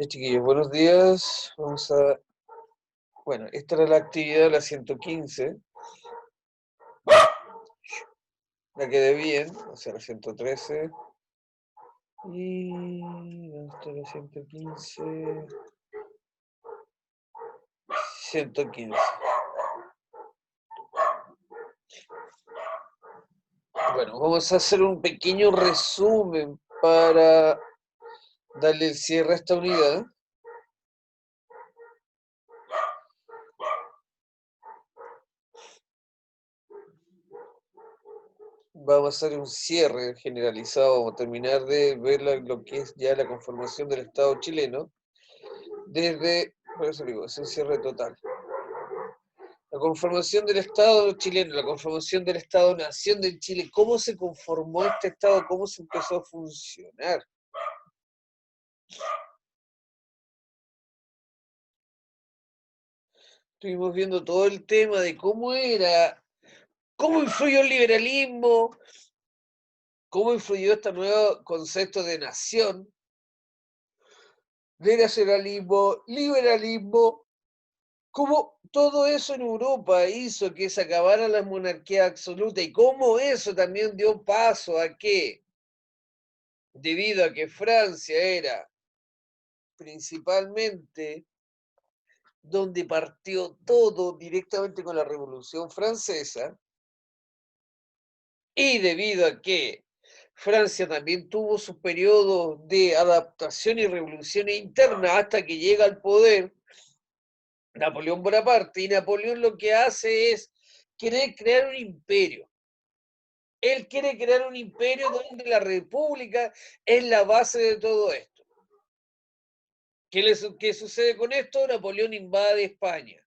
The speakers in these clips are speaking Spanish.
Chiquillos, buenos días. Bueno, esta era la actividad, la 115, la que debían, o sea, la 113. Y ¿dónde está la 115? 115. Bueno, vamos a hacer un pequeño resumen para darle el cierre a esta unidad. Vamos a hacer un cierre generalizado, vamos a terminar de ver lo que es ya la conformación del Estado chileno, por eso digo, es un cierre total. La conformación del Estado chileno, la conformación del Estado-Nación de Chile, cómo se conformó este Estado, cómo se empezó a funcionar. Estuvimos viendo todo el tema de cómo era, cómo influyó el liberalismo, cómo influyó este nuevo concepto de nación, de nacionalismo, liberalismo, cómo todo eso en Europa hizo que se acabara la monarquía absoluta y cómo eso también dio paso a que, debido a que Francia era principalmente donde partió todo directamente con la Revolución Francesa, y debido a que Francia también tuvo sus periodos de adaptación y revoluciones internas hasta que llega al poder Napoleón Bonaparte, y Napoleón lo que hace es querer crear un imperio. Él quiere crear un imperio donde la república es la base de todo esto. ¿Qué sucede con esto? Napoleón invade España.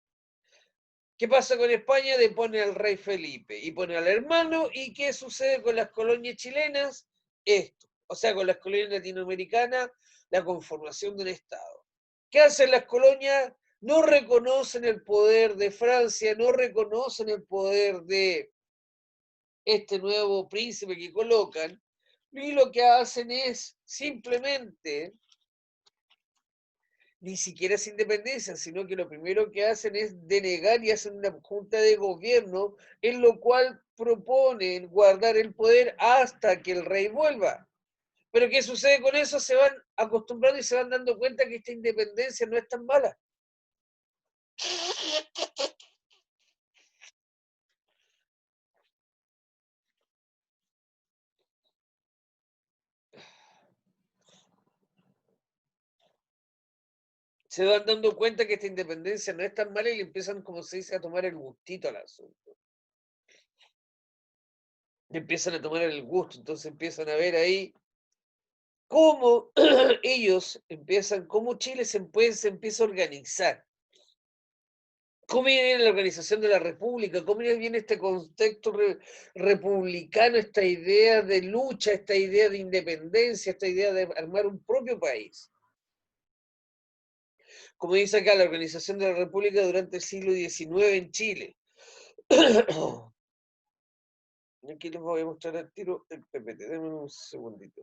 ¿Qué pasa con España? Depone al rey Felipe y pone al hermano. ¿Y qué sucede con las colonias chilenas? Esto. O sea, con las colonias latinoamericanas, la conformación de un Estado. ¿Qué hacen las colonias? No reconocen el poder de Francia, no reconocen el poder de este nuevo príncipe que colocan, y lo que hacen es simplemente, ni siquiera es independencia, sino que lo primero que hacen es denegar y hacen una junta de gobierno en lo cual proponen guardar el poder hasta que el rey vuelva. Pero ¿qué sucede con eso? Se van acostumbrando y se van dando cuenta que esta independencia no es tan mala. Se van dando cuenta que esta independencia no es tan mala y le empiezan, como se dice, a tomar el gustito al asunto. Le empiezan a tomar el gusto, entonces empiezan a ver ahí cómo ellos empiezan, cómo Chile se empieza a organizar. ¿Cómo viene la organización de la República? ¿Cómo viene este contexto republicano, esta idea de lucha, esta idea de independencia, esta idea de armar un propio país? Como dice acá, la organización de la República durante el siglo XIX en Chile. Aquí les voy a mostrar al tiro el PPT. Denme un segundito.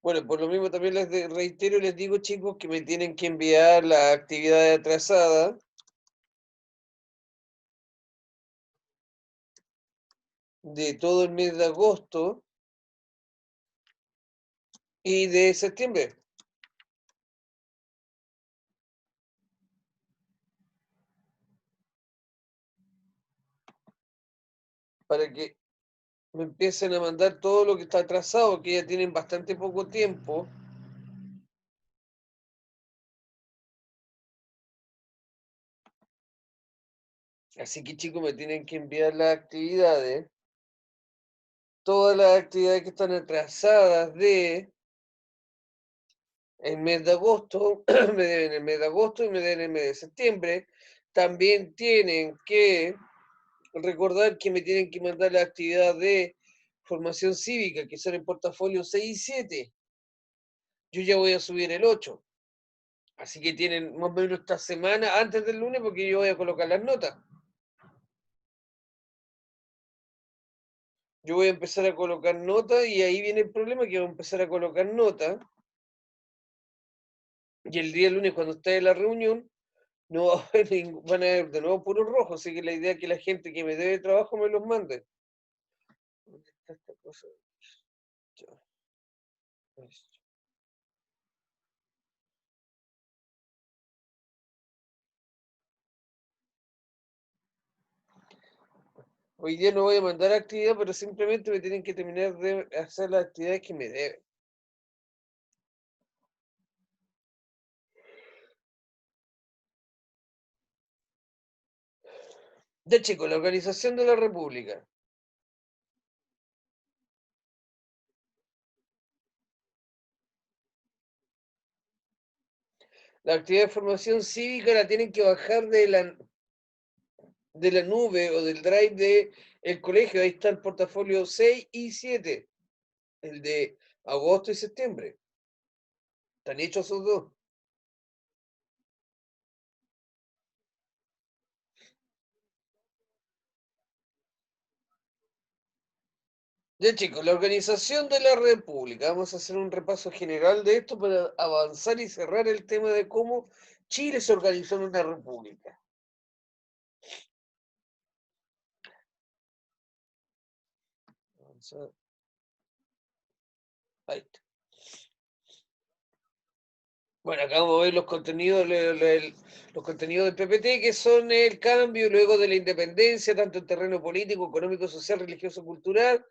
Bueno, por lo mismo también reitero y les digo, chicos, que me tienen que enviar la actividad atrasada de todo el mes de agosto y de septiembre. Para que me empiecen a mandar todo lo que está atrasado, que ya tienen bastante poco tiempo. Así que, chicos, me tienen que enviar las actividades, todas las actividades que están atrasadas de el mes de agosto, me deben el mes de agosto y me deben el mes de septiembre. También tienen que recordar que me tienen que mandar la actividad de formación cívica, que son en portafolio 6 y 7. Yo ya voy a subir el 8. Así que tienen más o menos esta semana antes del lunes porque yo voy a colocar las notas. Yo voy a empezar a colocar nota y ahí viene el problema que voy a empezar a colocar nota y el día lunes cuando esté en la reunión no va a haber van a haber de nuevo puros rojos, así que la idea es que la gente que me debe trabajo me los mande. ¿Dónde está esta cosa? Ya, listo. Hoy día no voy a mandar actividad, pero simplemente me tienen que terminar de hacer las actividades que me deben. Ya chicos, la Organización de la República. La actividad de formación cívica la tienen que bajar de la nube o del drive de el colegio. Ahí está el portafolio 6 y 7, el de agosto y septiembre. Están hechos esos dos. Ya chicos, la Organización de la República. Vamos a hacer un repaso general de esto para avanzar y cerrar el tema de cómo Chile se organizó en una república. Avanzar. Ahí está. Bueno, acá vamos a ver los contenidos, los contenidos del PPT, que son el cambio luego de la independencia, tanto en terreno político, económico, social, religioso, cultural,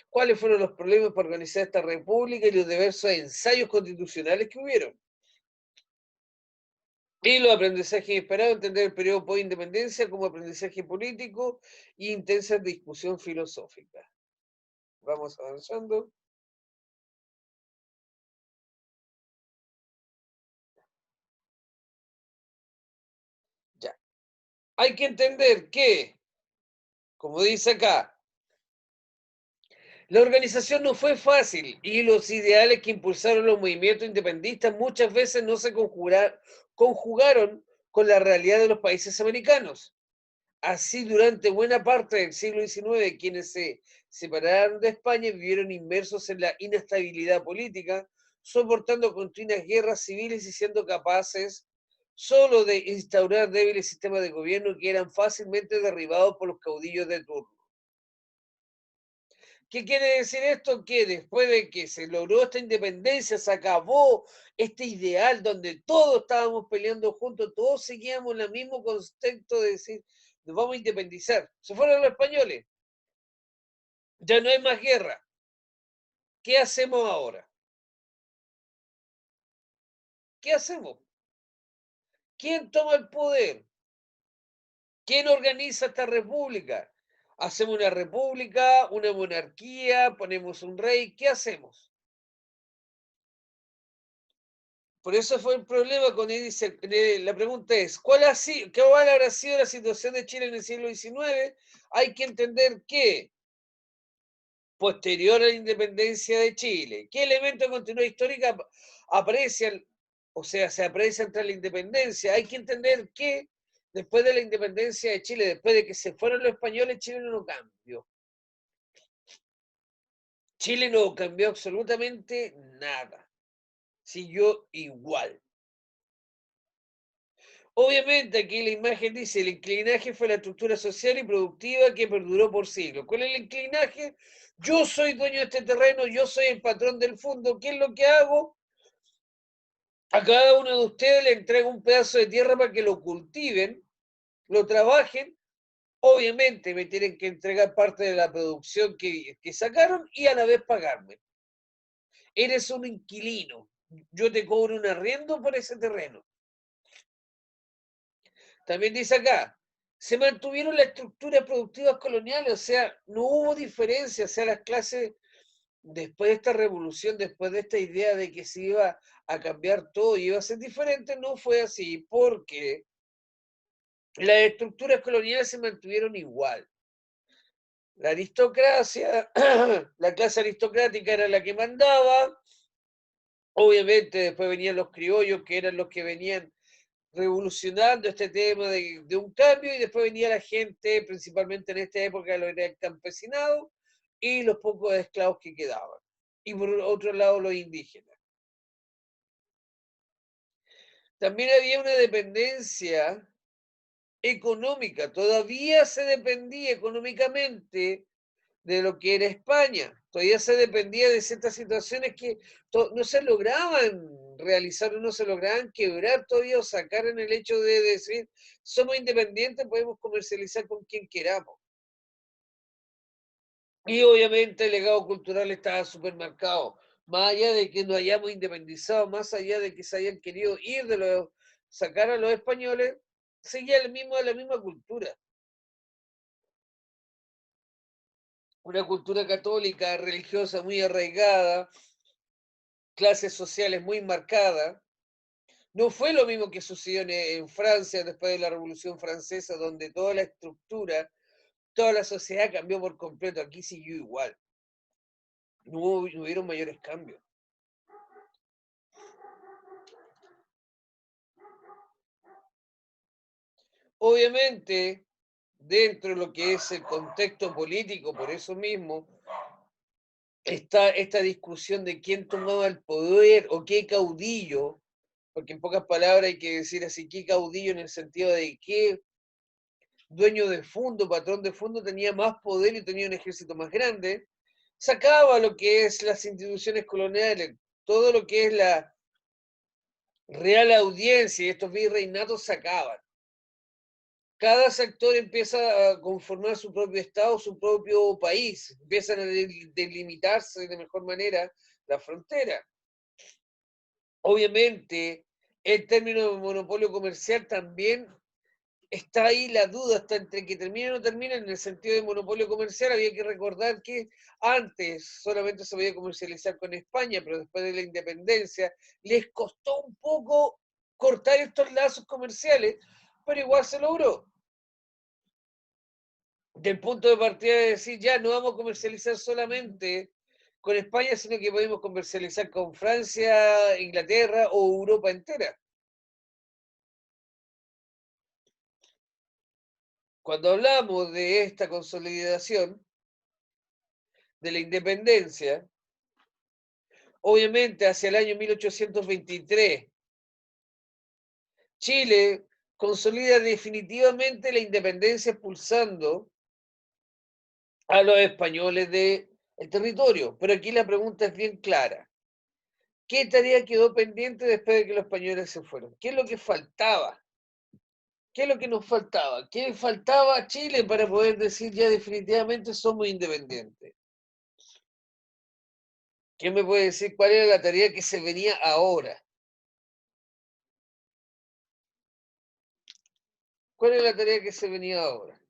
cuáles fueron los problemas para organizar esta república y los diversos ensayos constitucionales que hubieron. Y los aprendizajes esperados, entender el periodo post-independencia como aprendizaje político e intensa discusión filosófica. Vamos avanzando. Ya. Hay que entender que, como dice acá, la organización no fue fácil y los ideales que impulsaron los movimientos independistas muchas veces no se conjugaron con la realidad de los países americanos. Así, durante buena parte del siglo XIX, quienes se separaron de España vivieron inmersos en la inestabilidad política, soportando continuas guerras civiles y siendo capaces solo de instaurar débiles sistemas de gobierno que eran fácilmente derribados por los caudillos de turno. ¿Qué quiere decir esto? Que después de que se logró esta independencia, se acabó este ideal donde todos estábamos peleando juntos, todos seguíamos en el mismo contexto de decir, nos vamos a independizar. Se fueron los españoles, ya no hay más guerra. ¿Qué hacemos ahora? ¿Qué hacemos? ¿Quién toma el poder? ¿Quién organiza esta república? ¿Hacemos una república, una monarquía, ponemos un rey? ¿Qué hacemos? Por eso fue el problema cuando dice, la pregunta es, ¿cuál habrá sido la situación de Chile en el siglo XIX? Hay que entender que, posterior a la independencia de Chile, ¿qué elemento de continuidad histórica aprecian, o sea, se aprecian tras la independencia? Hay que entender que después de la independencia de Chile, después de que se fueron los españoles, Chile no cambió. Chile no cambió absolutamente nada. Siguió igual. Obviamente aquí la imagen dice, el inclinaje fue la estructura social y productiva que perduró por siglos. ¿Cuál es el inclinaje? Yo soy dueño de este terreno, yo soy el patrón del fondo. ¿Qué es lo que hago? A cada uno de ustedes le entrego un pedazo de tierra para que lo cultiven, lo trabajen. Obviamente me tienen que entregar parte de la producción que sacaron y a la vez pagarme. Eres un inquilino. Yo te cobro un arriendo por ese terreno. También dice acá, se mantuvieron las estructuras productivas coloniales, o sea, no hubo diferencia, o sea, las clases, después de esta revolución, después de esta idea de que se iba a cambiar todo y iba a ser diferente, no fue así, porque las estructuras coloniales se mantuvieron igual. La aristocracia, la clase aristocrática era la que mandaba, obviamente después venían los criollos, que eran los que venían revolucionando este tema de un cambio y después venía la gente, principalmente en esta época lo era el campesinado, y los pocos esclavos que quedaban. Y por otro lado los indígenas. También había una dependencia económica, todavía se dependía económicamente de lo que era España, todavía se dependía de ciertas situaciones que no se lograban realizar o no se lograban quebrar todavía o sacar en el hecho de decir, somos independientes, podemos comercializar con quien queramos. Y obviamente el legado cultural estaba supermercado, más allá de que nos hayamos independizado, más allá de que se hayan querido ir de los, sacar a los españoles, seguía la misma cultura. Una cultura católica, religiosa muy arraigada, clases sociales muy marcadas. No fue lo mismo que sucedió en Francia después de la Revolución Francesa, donde toda la estructura, toda la sociedad cambió por completo. Aquí siguió igual. No hubieron mayores cambios. Obviamente, dentro de lo que es el contexto político, por eso mismo, está esta discusión de quién tomaba el poder o qué caudillo, porque en pocas palabras hay que decir así, qué caudillo en el sentido de qué dueño de fondo, patrón de fondo, tenía más poder y tenía un ejército más grande, sacaba lo que es las instituciones coloniales, todo lo que es la real audiencia y estos virreinatos sacaban. Cada sector empieza a conformar su propio estado, su propio país, empiezan a delimitarse de mejor manera la frontera. Obviamente, el término de monopolio comercial también está ahí la duda, está entre que termina o no termina en el sentido de monopolio comercial. Había que recordar que antes solamente se podía comercializar con España, pero después de la independencia les costó un poco cortar estos lazos comerciales, pero igual se logró. Del punto de partida de decir, ya no vamos a comercializar solamente con España, sino que podemos comercializar con Francia, Inglaterra o Europa entera. Cuando hablamos de esta consolidación, de la independencia, obviamente hacia el año 1823, Chile consolida definitivamente la independencia expulsando a los españoles del territorio. Pero aquí la pregunta es bien clara. ¿Qué tarea quedó pendiente después de que los españoles se fueron? ¿Qué es lo que faltaba? ¿Qué es lo que nos faltaba? ¿Qué faltaba a Chile para poder decir ya definitivamente somos independientes? ¿Quién me puede decir cuál era la tarea que se venía ahora? ¿Cuál es la tarea que se venía ahora?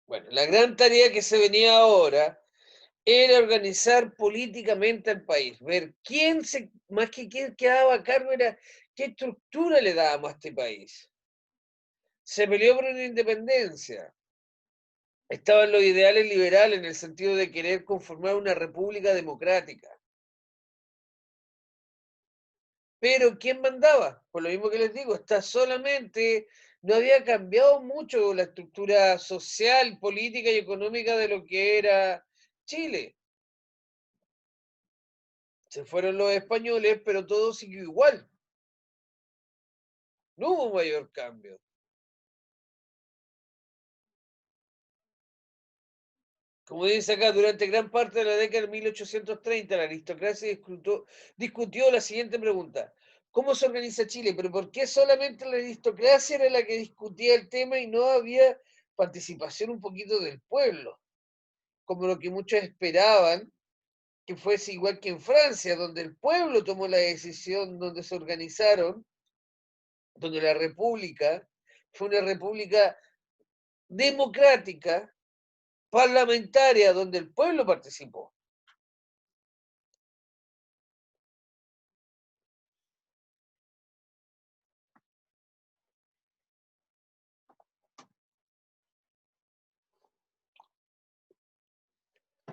Bueno, la gran tarea que se venía ahora era organizar políticamente al país, ver quién se, más que quién quedaba a cargo, era qué estructura le dábamos a este país. Se peleó por una independencia. Estaban los ideales liberales en el sentido de querer conformar una república democrática. Pero ¿quién mandaba? Por lo mismo que les digo, está solamente, no había cambiado mucho la estructura social, política y económica de lo que era Chile. Se fueron los españoles, pero todo siguió igual. No hubo mayor cambio. Como dice acá, durante gran parte de la década de 1830, la aristocracia discutió la siguiente pregunta. ¿Cómo se organiza Chile? Pero ¿por qué solamente la aristocracia era la que discutía el tema y no había participación un poquito del pueblo? Como lo que muchos esperaban que fuese igual que en Francia, donde el pueblo tomó la decisión, donde se organizaron, donde la república fue una república democrática, parlamentaria, donde el pueblo participó.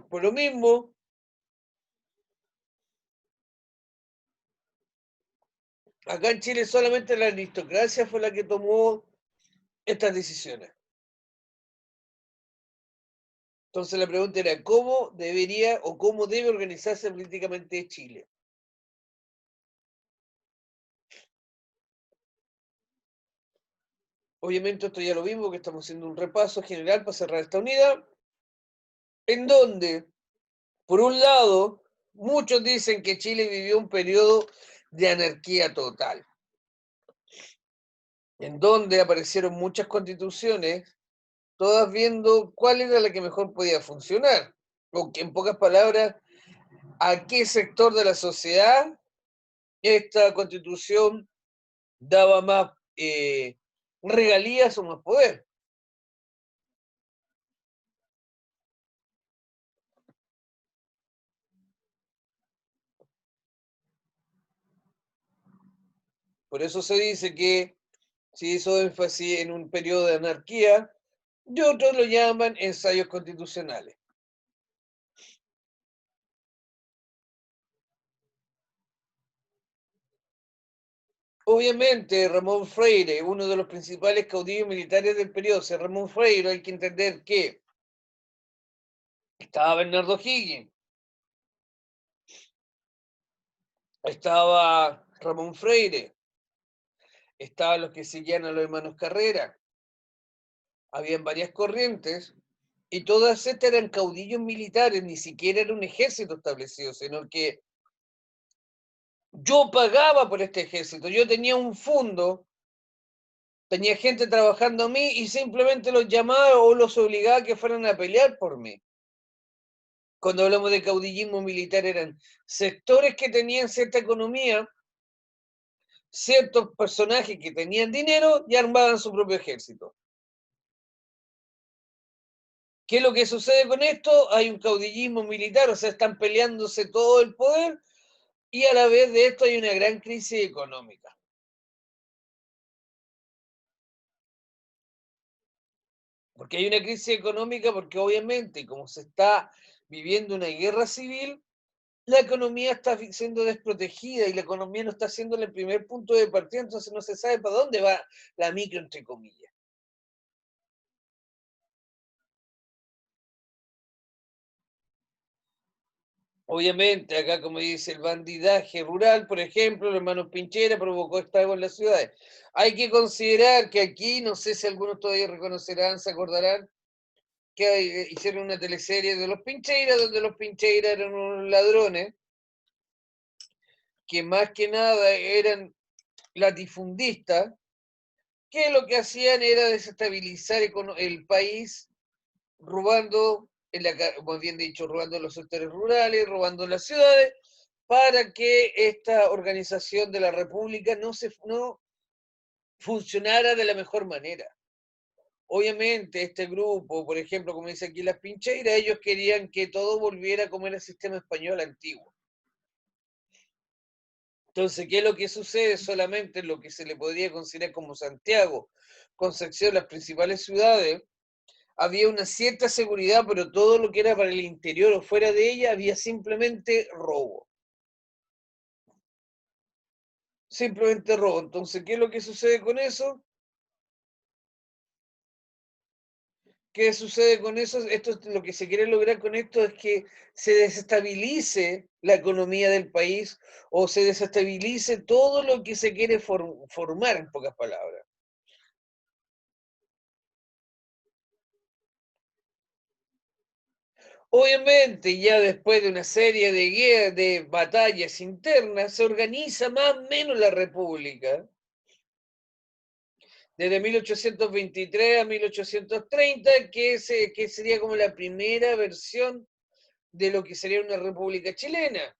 Por lo mismo, Acá en Chile solamente la aristocracia fue la que tomó estas decisiones. Entonces la pregunta era, ¿cómo debería o cómo debe organizarse políticamente Chile? Obviamente esto ya lo vimos, que estamos haciendo un repaso general para cerrar esta unidad, en donde, por un lado, muchos dicen que Chile vivió un periodo de anarquía total, en donde aparecieron muchas constituciones, todas viendo cuál era la que mejor podía funcionar, o que en pocas palabras, a qué sector de la sociedad esta constitución daba más regalías o más poder. Por eso se dice que se hizo énfasis en un periodo de anarquía y otros lo llaman ensayos constitucionales. Obviamente, Ramón Freire, uno de los principales caudillos militares del periodo, Ramón Freire, hay que entender que estaba Bernardo Higgins, estaba Ramón Freire, estaban los que seguían a los hermanos Carrera, habían varias corrientes y todas estas eran caudillos militares, ni siquiera era un ejército establecido, sino que yo pagaba por este ejército, yo tenía un fondo, tenía gente trabajando a mí y simplemente los llamaba o los obligaba a que fueran a pelear por mí. Cuando hablamos de caudillismo militar eran sectores que tenían cierta economía, ciertos personajes que tenían dinero y armaban su propio ejército. ¿Qué es lo que sucede con esto? Hay un caudillismo militar, o sea, están peleándose todo el poder y a la vez de esto hay una gran crisis económica. Porque hay una crisis económica porque obviamente como se está viviendo una guerra civil, la economía está siendo desprotegida y la economía no está siendo el primer punto de partida, entonces no se sabe para dónde va la micro, entre comillas. Obviamente, acá como dice el bandidaje rural, por ejemplo, los hermanos Pinchera provocó estragos en las ciudades. Hay que considerar que aquí, no sé si algunos todavía reconocerán, se acordarán, que hicieron una teleserie de los Pincheiras, donde los Pincheiras eran unos ladrones que más que nada eran latifundistas, que lo que hacían era desestabilizar el país robando, como bien dicho, robando los sectores rurales, robando las ciudades, para que esta organización de la República no funcionara de la mejor manera. Obviamente, este grupo, por ejemplo, como dice aquí las Pincheiras, ellos querían que todo volviera como era el sistema español antiguo. Entonces, ¿qué es lo que sucede? Solamente en lo que se le podría considerar como Santiago, Concepción, las principales ciudades, había una cierta seguridad, pero todo lo que era para el interior o fuera de ella había simplemente robo. Simplemente robo. Entonces, ¿qué es lo que sucede con eso? ¿Qué sucede con eso? Esto lo que se quiere lograr con esto es que se desestabilice la economía del país o se desestabilice todo lo que se quiere formar, en pocas palabras. Obviamente, ya después de una serie de guerras, de batallas internas, se organiza más o menos la República. Desde 1823 a 1830, que sería como la primera versión de lo que sería una república chilena.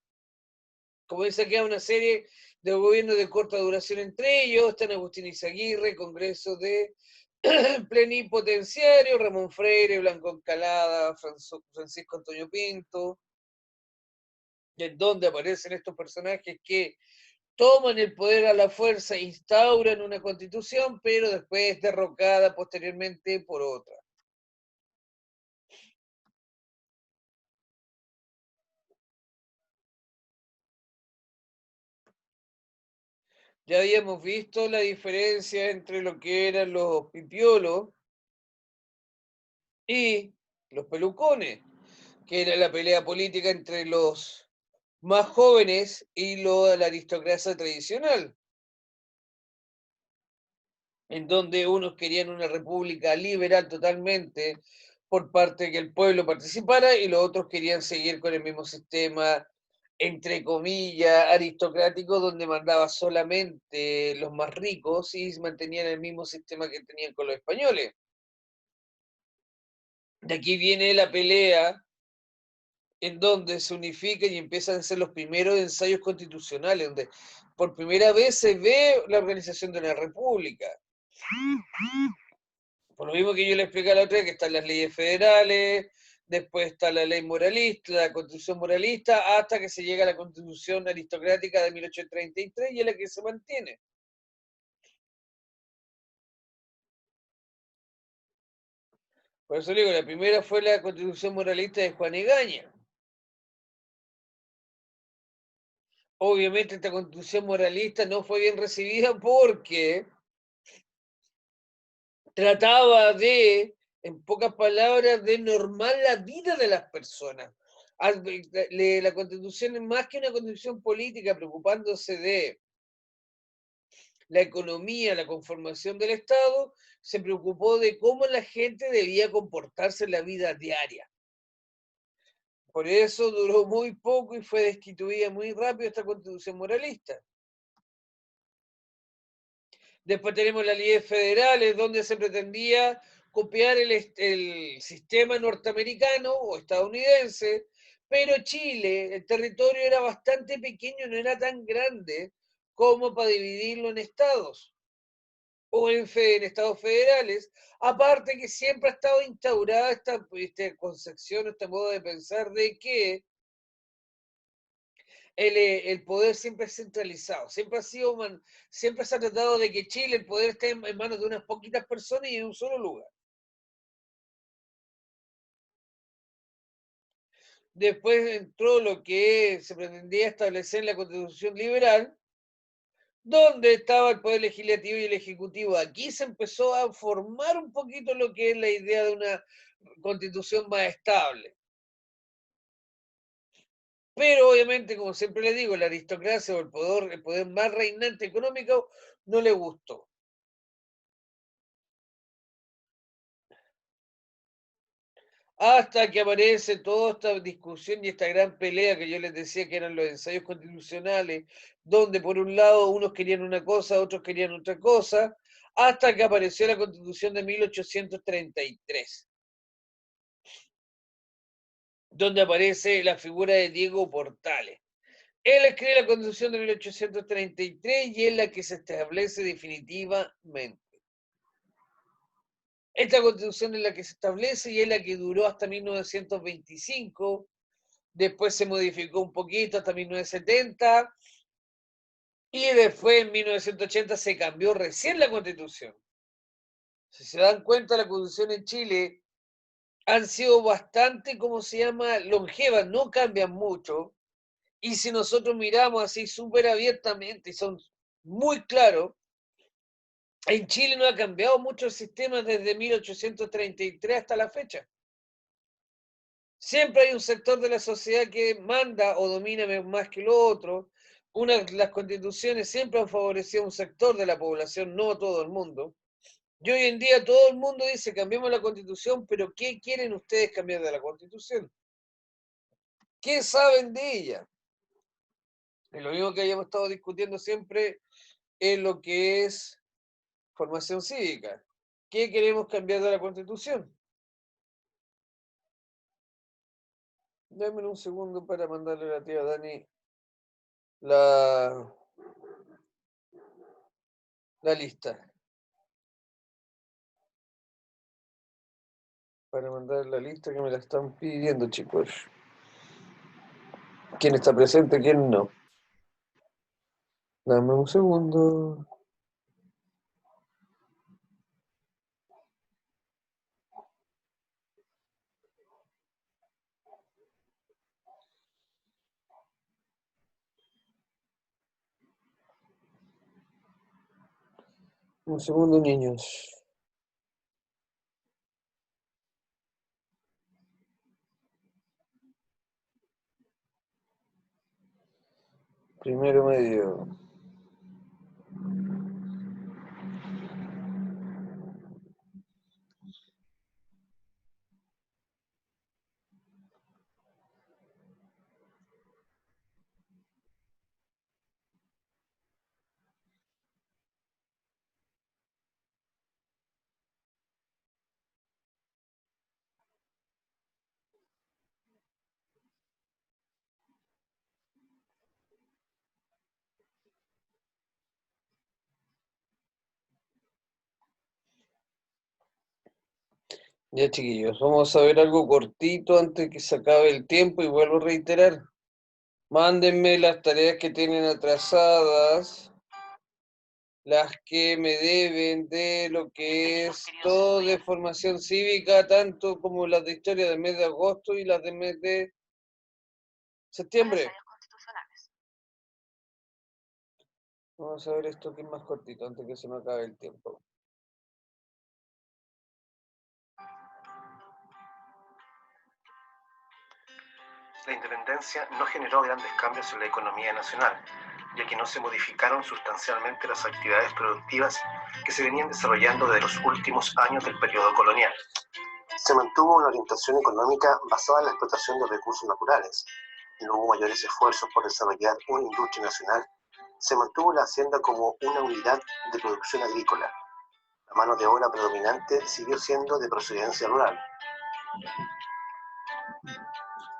Como dice, queda una serie de gobiernos de corta duración entre ellos, están Agustín Izaguirre, Congreso de Plenipotenciario, Ramón Freire, Blanco Encalada, Francisco Antonio Pinto, en donde aparecen estos personajes que toman el poder a la fuerza, instauran una constitución, pero después es derrocada posteriormente por otra. Ya habíamos visto la diferencia entre lo que eran los pipiolos y los pelucones, que era la pelea política entre los más jóvenes y la aristocracia tradicional, en donde unos querían una república liberal totalmente por parte de que el pueblo participara y los otros querían seguir con el mismo sistema, entre comillas, aristocrático, donde mandaba solamente los más ricos y mantenían el mismo sistema que tenían con los españoles. De aquí viene la pelea en donde se unifican y empiezan a ser los primeros ensayos constitucionales, donde por primera vez se ve la organización de una república. Por lo mismo que yo le expliqué la otra vez, que están las leyes federales, después está la ley moralista, la constitución moralista, hasta que se llega a la constitución aristocrática de 1833 y es la que se mantiene. Por eso digo, la primera fue la constitución moralista de Juan Egaña. Obviamente esta constitución moralista no fue bien recibida porque trataba de, en pocas palabras, de normar la vida de las personas. La constitución es más que una constitución política preocupándose de la economía, la conformación del Estado, se preocupó de cómo la gente debía comportarse en la vida diaria. Por eso duró muy poco y fue destituida muy rápido esta constitución moralista. Después tenemos las leyes federales, donde se pretendía copiar el sistema norteamericano o estadounidense, pero Chile, el territorio era bastante pequeño, no era tan grande como para dividirlo en estados o en estados federales, aparte que siempre ha estado instaurada esta concepción, este modo de pensar de que el poder siempre es centralizado, siempre se ha tratado de que Chile, el poder esté en manos de unas poquitas personas y en un solo lugar. Después entró lo que se pretendía establecer en la Constitución Liberal, donde estaba el poder legislativo y el ejecutivo. Aquí se empezó a formar un poquito lo que es la idea de una constitución más estable. Pero obviamente, como siempre le digo, la aristocracia o el poder más reinante económico no le gustó. Hasta que aparece toda esta discusión y esta gran pelea que yo les decía que eran los ensayos constitucionales, donde por un lado unos querían una cosa, otros querían otra cosa, hasta que apareció la Constitución de 1833, donde aparece la figura de Diego Portales. Él escribe la Constitución de 1833 y es la que se establece definitivamente. Esta Constitución es la que se establece y es la que duró hasta 1925. Después se modificó un poquito hasta 1970 y después en 1980 se cambió recién la Constitución. Si se dan cuenta, la Constitución en Chile han sido bastante, ¿cómo se llama?, longevas, no cambian mucho. Y si nosotros miramos así súper abiertamente y son muy claros, en Chile no ha cambiado mucho el sistema desde 1833 hasta la fecha. Siempre hay un sector de la sociedad que manda o domina más que lo otro. Las constituciones siempre han favorecido a un sector de la población, no a todo el mundo. Y hoy en día todo el mundo dice, cambiemos la constitución, pero ¿qué quieren ustedes cambiar de la constitución? ¿Qué saben de ella? Y lo mismo que hayamos estado discutiendo siempre es lo que es formación cívica. ¿Qué queremos cambiar de la constitución? Dame un segundo para mandarle a la tía Dani la, la lista. Para mandar la lista que me la están pidiendo, chicos. ¿Quién está presente, quién no? Dame un segundo. Un segundo, niños. Primero medio. Ya, chiquillos, vamos a ver algo cortito antes que se acabe el tiempo y vuelvo a reiterar. Mándenme las tareas que tienen atrasadas, las que me deben de lo que es todo de formación cívica, tanto como las de historia del mes de agosto y las del mes de septiembre. Vamos a ver esto que es más cortito antes que se me acabe el tiempo. La independencia no generó grandes cambios en la economía nacional, ya que no se modificaron sustancialmente las actividades productivas que se venían desarrollando desde los últimos años del periodo colonial. Se mantuvo una orientación económica basada en la explotación de recursos naturales. No hubo mayores esfuerzos por desarrollar una industria nacional. Se mantuvo la hacienda como una unidad de producción agrícola. La mano de obra predominante siguió siendo de procedencia rural.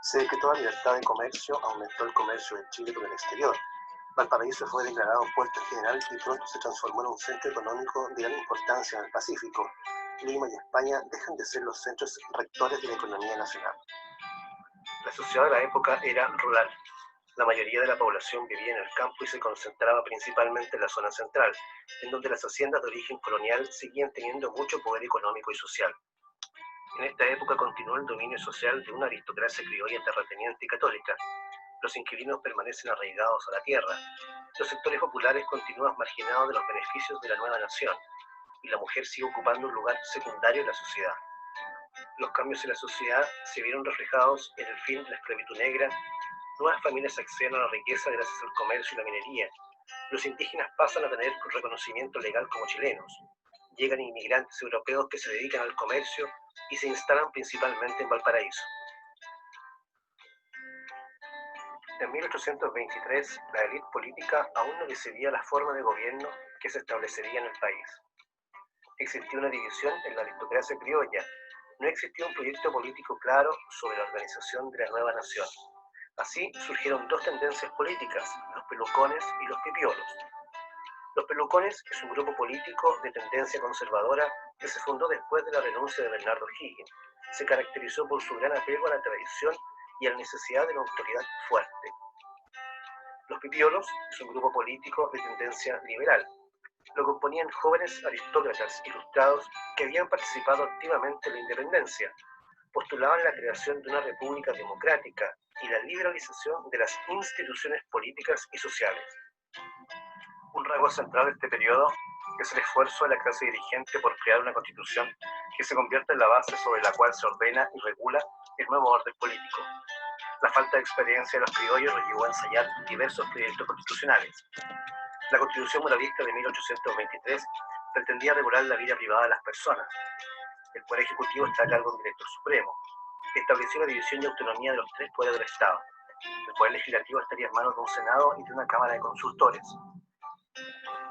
Se decretó la libertad de comercio, aumentó el comercio de Chile con el exterior. Valparaíso fue declarado puerto general y pronto se transformó en un centro económico de gran importancia en el Pacífico. Lima y España dejan de ser los centros rectores de la economía nacional. La sociedad de la época era rural. La mayoría de la población vivía en el campo y se concentraba principalmente en la zona central, en donde las haciendas de origen colonial seguían teniendo mucho poder económico y social. En esta época continuó el dominio social de una aristocracia criolla terrateniente y católica. Los inquilinos permanecen arraigados a la tierra. Los sectores populares continúan marginados de los beneficios de la nueva nación, y la mujer sigue ocupando un lugar secundario en la sociedad. Los cambios en la sociedad se vieron reflejados en el fin de la esclavitud negra. Nuevas familias acceden a la riqueza gracias al comercio y la minería. Los indígenas pasan a tener reconocimiento legal como chilenos. Llegan inmigrantes europeos que se dedican al comercio y se instalan principalmente en Valparaíso. En 1823, la élite política aún no decidía la forma de gobierno que se establecería en el país. Existía una división en la aristocracia criolla. No existía un proyecto político claro sobre la organización de la nueva nación. Así surgieron dos tendencias políticas, los pelucones y los pipiolos. Los pelucones es un grupo político de tendencia conservadora que se fundó después de la renuncia de Bernardo O'Higgins. Se caracterizó por su gran apego a la tradición y a la necesidad de una autoridad fuerte. Los pipiolos es un grupo político de tendencia liberal. Lo componían jóvenes aristócratas ilustrados que habían participado activamente en la independencia. Postulaban la creación de una república democrática y la liberalización de las instituciones políticas y sociales. Un rasgo central de este periodo es el esfuerzo de la clase dirigente por crear una constitución que se convierta en la base sobre la cual se ordena y regula el nuevo orden político. La falta de experiencia de los criollos los llevó a ensayar diversos proyectos constitucionales. La Constitución Moralista de 1823 pretendía regular la vida privada de las personas. El Poder Ejecutivo está a cargo del Director Supremo. Estableció la división y autonomía de los tres poderes del Estado. El Poder Legislativo estaría en manos de un Senado y de una Cámara de Consultores.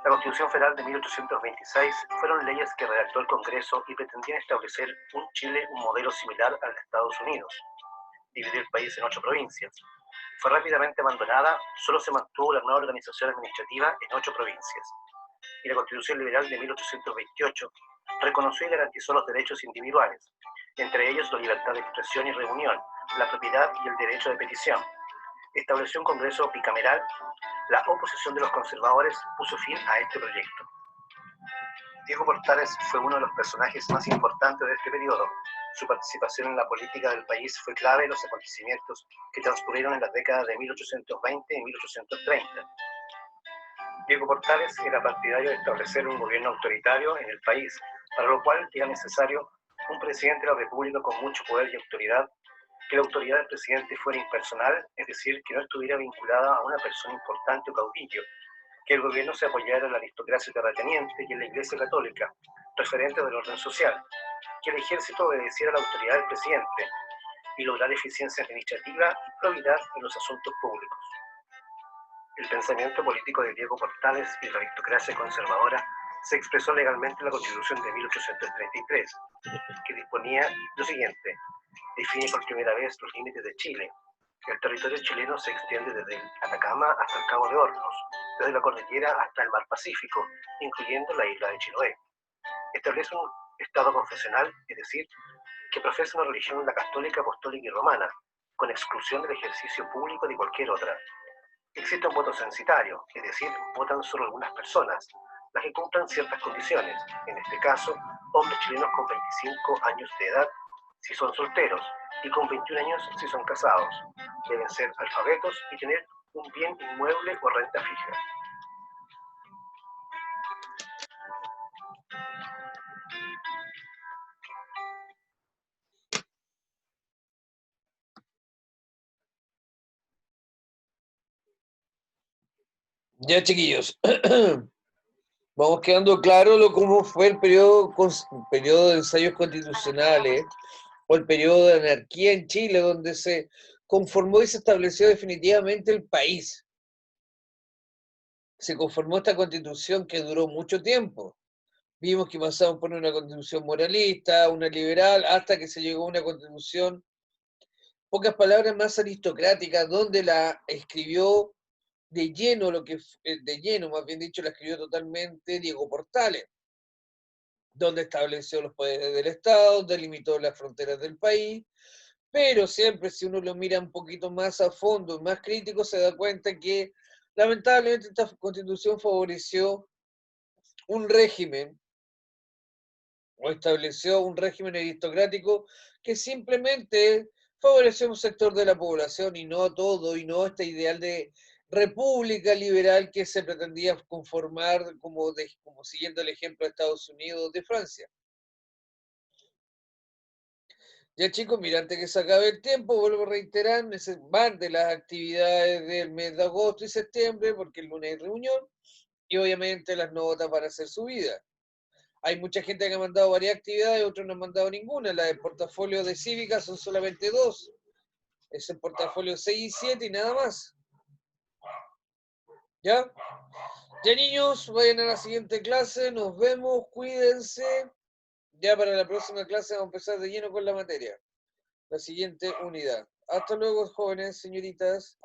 La Constitución Federal de 1826 fueron leyes que redactó el Congreso y pretendían establecer un Chile, un modelo similar al de Estados Unidos. Dividir el país en 8 provincias. Fue rápidamente abandonada, solo se mantuvo la nueva organización administrativa en 8 provincias. Y la Constitución Liberal de 1828 reconoció y garantizó los derechos individuales, entre ellos la libertad de expresión y reunión, la propiedad y el derecho de petición. Estableció un Congreso bicameral. La oposición de los conservadores puso fin a este proyecto. Diego Portales fue uno de los personajes más importantes de este periodo. Su participación en la política del país fue clave en los acontecimientos que transcurrieron en las décadas de 1820 y 1830. Diego Portales era partidario de establecer un gobierno autoritario en el país, para lo cual era necesario un presidente de la República con mucho poder y autoridad, que la autoridad del presidente fuera impersonal, es decir, que no estuviera vinculada a una persona importante o caudillo, que el gobierno se apoyara en la aristocracia terrateniente y en la Iglesia Católica, referente del orden social, que el ejército obedeciera a la autoridad del presidente y lograr eficiencia administrativa y probidad en los asuntos públicos. El pensamiento político de Diego Portales y la aristocracia conservadora se expresó legalmente en la Constitución de 1833, que disponía lo siguiente: define por primera vez los límites de Chile. El territorio chileno se extiende desde el Atacama hasta el Cabo de Hornos, desde la cordillera hasta el mar Pacífico, incluyendo la isla de Chiloé. Establece un estado confesional, es decir, que profesa una religión la católica, apostólica y romana, con exclusión del ejercicio público de cualquier otra. Existe un voto censitario, es decir, votan solo algunas personas, las que cumplan ciertas condiciones, en este caso, hombres chilenos con 25 años de edad si son solteros y con 21 años si son casados. Deben ser alfabetos y tener un bien inmueble o renta fija. Ya, chiquillos, vamos quedando claro cómo fue el periodo de ensayos constitucionales o el periodo de anarquía en Chile, donde se conformó y se estableció definitivamente el país. Se conformó esta constitución que duró mucho tiempo. Vimos que pasamos por una constitución moralista, una liberal, hasta que se llegó a una constitución, pocas palabras, más aristocrática, donde la escribió de lleno, de lleno, más bien dicho, la escribió totalmente Diego Portales, donde estableció los poderes del Estado, delimitó las fronteras del país, pero siempre si uno lo mira un poquito más a fondo, más crítico, se da cuenta que lamentablemente esta constitución favoreció un régimen o estableció un régimen aristocrático que simplemente favoreció un sector de la población y no a todo, y no este ideal de república liberal que se pretendía conformar como siguiendo el ejemplo de Estados Unidos, de Francia. Ya chicos, mira, antes que se acabe el tiempo, vuelvo a reiterar, van de las actividades del mes de agosto y septiembre, porque el lunes hay reunión, y obviamente las notas van a ser subidas. Hay mucha gente que ha mandado varias actividades, otros no han mandado ninguna. La del portafolio de cívica son solamente 2. Es el portafolio 6 y 7 y nada más. ¿Ya? Ya niños, vayan a la siguiente clase, nos vemos, cuídense. Ya para la próxima clase vamos a empezar de lleno con la materia. La siguiente unidad. Hasta luego, jóvenes, señoritas.